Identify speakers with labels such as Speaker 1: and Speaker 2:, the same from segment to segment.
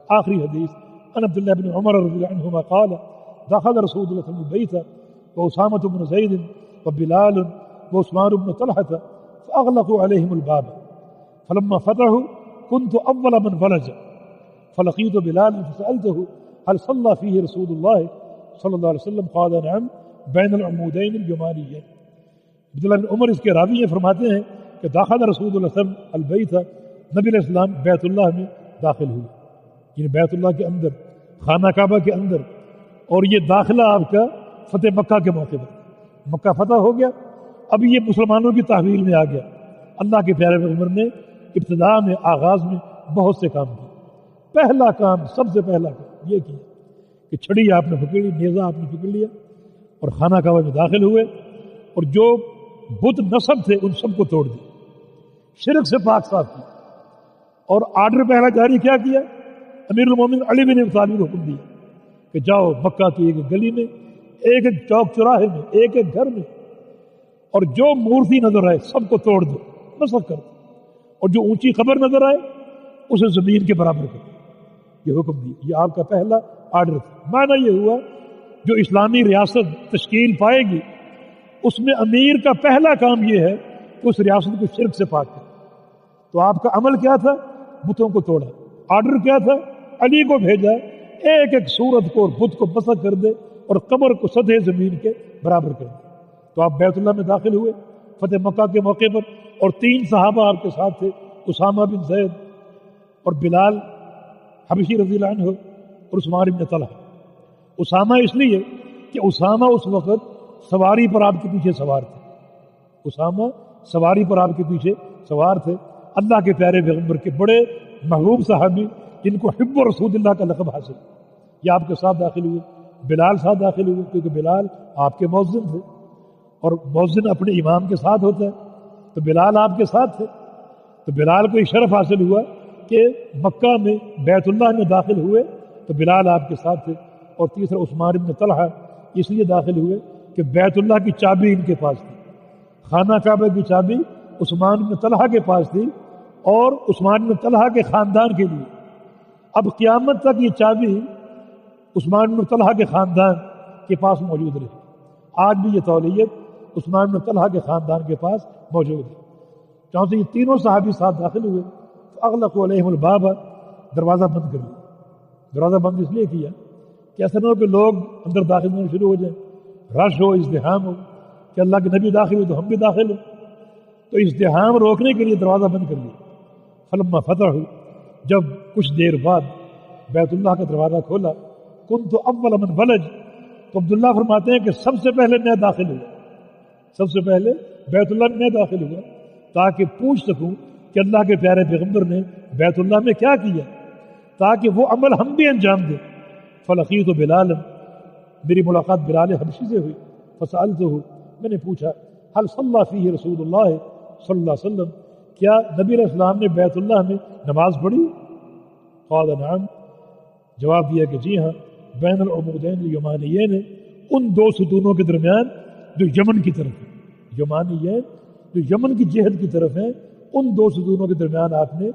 Speaker 1: آخری حدیث عن عبد الله بن عمر رضي الله عنهما قال دخل رسول الله صلى الله عليه وسلم البيت وأسامة بن زيد وبلال وعثمان بن طلحة فأغلقوا عليهم الباب فلما فتحوا كنت أول من فلج فلقيت بلال فسألته هل صلى فيه رسول الله صلى الله عليه وسلم قال نعم بين العمودين اليمانيين. عبداللہ بن عمر اس کے راوی ہیں، فرماتے ہیں کہ داخل رسول اللہ صلی اللہ علیہ وسلم البیت، نبی علیہ السلام بیت اللہ میں داخل ہوئے، یعنی بیت اللہ کے اندر، خانہ کعبہ کے اندر. اور یہ داخلہ آپ کا فتح مکہ کے موقع پر، مکہ فتح ہو گیا، اب یہ مسلمانوں کی تحویل میں آ گیا. اللہ کے پیارے پیغمبر نے ابتداء میں، آغاز میں بہت سے کام کیے. پہلا کام، سب سے پہلا کام یہ کیا کہ چھڑی آپ نے پکڑ لی، نیزہ آپ نے پکڑ لیا اور خانہ کعبہ میں داخل ہوئے، اور جو بت نصب تھے ان سب کو توڑ دیا، شرک سے پاک صاف کیا. اور آرڈر پہلا جاری کیا کیا؟ امیر المومنین علی بن ابی طالب کو حکم دیا کہ جاؤ مکہ کی ایک گلی میں، ایک ایک چوک چوراہے میں، ایک ایک گھر میں، اور جو مورتی نظر آئے سب کو توڑ دو، مسخ کر دو، اور جو اونچی قبر نظر آئے اسے زمین کے برابر کر دو. یہ حکم دیا، یہ آپ کا پہلا آرڈر تھا. معنی یہ ہوا جو اسلامی ریاست تشکیل پائے گی اس میں امیر کا پہلا کام یہ ہے کہ اس ریاست کو شرک سے پاک کرے. تو آپ کا عمل کیا تھا؟ بتوں کو توڑا. آرڈر کیا تھا؟ علی کو بھیجا ایک ایک صورت کو اور بت کو مسخ کر دے اور قبر کو سطح زمین کے برابر کر دے. تو آپ بیت اللہ میں داخل ہوئے فتح مکہ کے موقع پر، اور 3 صحابہ آپ کے ساتھ تھے، اسامہ بن زید اور بلال حبشی رضی اللہ عنہ اور عثمان بن طلحہ. اسامہ اس لیے کہ اسامہ اس وقت سواری پر آپ کے پیچھے سوار تھے. اسامہ سواری پر آپ کے پیچھے سوار تھے. اللہ کے پیارے پیغمبر کے بڑے محبوب صحابی جن کو حب رسول اللہ کا لقب حاصل، یہ آپ کے ساتھ داخل ہوئے. بلال ساتھ داخل ہوئے کیونکہ بلال آپ کے مؤذن تھے، اور مؤذن اپنے امام کے ساتھ ہوتا ہے، تو بلال آپ کے ساتھ تھے. تو بلال کو یہ شرف حاصل ہوا کہ مکہ میں بیت اللہ میں داخل ہوئے تو بلال آپ کے ساتھ تھے. اور تیسرا عثمان بن طلحہ اس لیے داخل ہوئے کہ بیت اللہ کی چابی ان کے پاس تھی، خانہ کعبہ کی چابی عثمان بن طلحہ کے پاس تھی، اور عثمان بن طلحہ کے خاندان کے لیے. اب قیامت تک یہ چابی عثمان بن طلحہ کے خاندان کے پاس موجود رہی. آج بھی یہ تولیت عثمان بن طلحہ کے خاندان کے پاس موجود ہے. چونکہ یہ تینوں صحابی ساتھ داخل ہوئے تو اغلقوا علیہم الباب، دروازہ بند کر دیا. دروازہ بند اس لیے کیا کہ ایسا نہ ہو کہ لوگ اندر داخل ہونے شروع ہو جائیں، رش ہو، ازدحام ہو کہ اللہ کے نبی داخل ہو تو ہم بھی داخل ہو. تو ازدحام روکنے کے لیے دروازہ بند کر دیا. فلما فتح، جب کچھ دیر بعد بیت اللہ کا دروازہ کھولا، کنت اول من ولج، تو عبداللہ فرماتے ہیں کہ سب سے پہلے میں داخل ہوا. سب سے پہلے بیت اللہ میں داخل ہوا تاکہ پوچھ سکوں کہ اللہ کے پیارے پیغمبر نے بیت اللہ میں کیا کیا، تاکہ وہ عمل ہم بھی انجام دیں. فلقیت بلال، میری ملاقات بلال حبشی سے ہوئی. فسألتہ، میں نے پوچھا هل صلی فیہ رسول اللہ صلی اللہ علیہ وسلم، کیا نبی علیہ السلام نے بیت اللہ میں نماز پڑھی؟ قال نعم، جواب دیا کہ جی ہاں. بین العمودین الیمانیین، ان 2 ستونوں کے درمیان جو یمن کی طرف ہیں، یمانیین جو یمن کی جہت کی طرف ہیں، ان 2 ستونوں کے درمیان آپ نے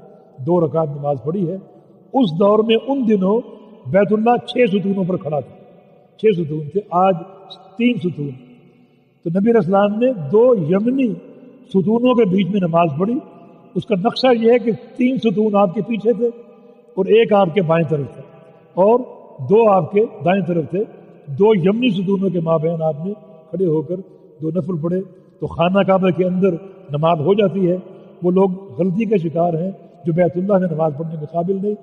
Speaker 1: 2 رکعت نماز پڑھی ہے. اس دور میں ان دنوں بیت اللہ 6 ستونوں پر کھڑا تھا. 6 ستون تھے، آج 3 ستون. تو نبی علیہ السلام نے 2 یمنی ستونوں کے بیچ میں نماز پڑھی. اس کا نقشہ یہ ہے کہ 3 ستون آپ کے پیچھے تھے اور ایک آپ کے بائیں طرف تھے اور 2 آپ کے دائیں طرف تھے. 2 یمنی ستونوں کے مابین آپ نے کھڑے ہو کر 2 نفل پڑھے. تو خانہ کعبہ کے اندر نماز ہو جاتی ہے. وہ لوگ غلطی کے شکار ہیں جو بیت اللہ میں نماز پڑھنے کے قابل نہیں.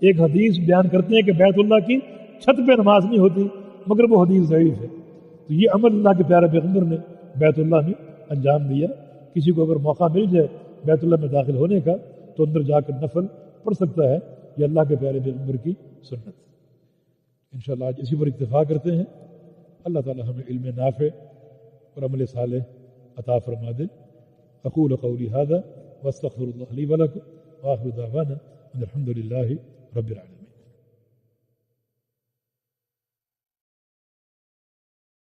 Speaker 1: ایک حدیث بیان کرتے ہیں کہ بیت اللہ کی چھت پہ نماز نہیں ہوتی، مگر وہ حدیث ضعیف ہے. تو یہ عمل اللہ کے پیارے پیغمبر نے بیت اللہ میں انجام دیا. کسی کو اگر موقع مل جائے بیت اللہ میں داخل ہونے کا تو اندر جا کر نفل پڑھ سکتا ہے. یہ اللہ کے پیارے پیغمبر کی سنت. انشاءاللہ آج اسی پر اکتفا کرتے ہیں. اللہ تعالی ہمیں علم نافع اور عمل صالح عطا فرما دے. اقول قولی ھذا واستغفر اللہ لی ولکم وآخر دعوانا ان الحمد للہ رب العالمین.